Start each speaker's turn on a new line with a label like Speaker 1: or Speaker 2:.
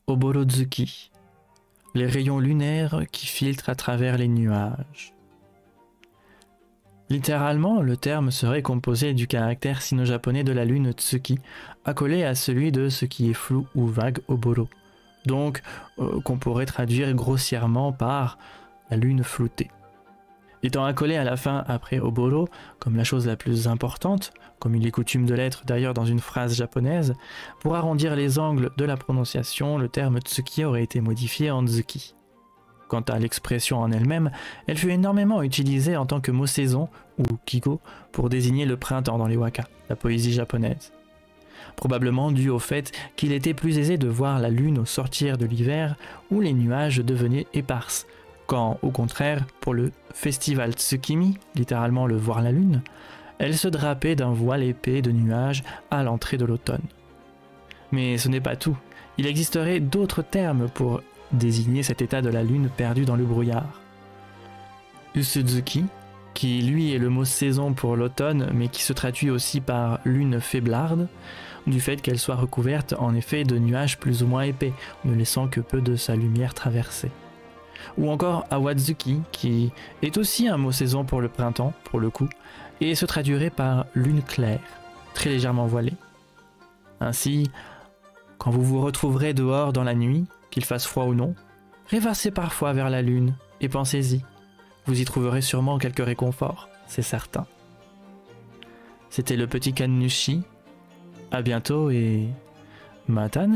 Speaker 1: Oborozuki, les rayons lunaires qui filtrent à travers les nuages. Littéralement, le terme serait composé du caractère sino-japonais de la lune Tsuki, accolé à celui de ce qui est flou ou vague Oboro, donc qu'on pourrait traduire grossièrement par la lune floutée. Étant accolé à la fin après Oboro, comme la chose la plus importante, comme il est coutume de l'être d'ailleurs dans une phrase japonaise, pour arrondir les angles de la prononciation, le terme Tsuki aurait été modifié en Tsuki. Quant à l'expression en elle-même, elle fut énormément utilisée en tant que mot saison, ou kigo, pour désigner le printemps dans les waka, la poésie japonaise. Probablement dû au fait qu'il était plus aisé de voir la lune au sortir de l'hiver, où les nuages devenaient éparses, quand, au contraire, pour le festival Tsukimi, littéralement le voir la lune, elle se drapait d'un voile épais de nuages à l'entrée de l'automne. Mais ce n'est pas tout, il existerait d'autres termes pour désigner cet état de la lune perdu dans le brouillard. Usuzuki, qui lui est le mot saison pour l'automne, mais qui se traduit aussi par lune faiblarde, du fait qu'elle soit recouverte en effet de nuages plus ou moins épais, ne laissant que peu de sa lumière traverser. Ou encore Awazuki, qui est aussi un mot saison pour le printemps, pour le coup, et se traduirait par lune claire, très légèrement voilée. Ainsi, quand vous vous retrouverez dehors dans la nuit, qu'il fasse froid ou non, rêvassez parfois vers la lune et pensez-y. Vous y trouverez sûrement quelques réconforts, c'est certain. C'était le petit Kannushi. À bientôt et matane.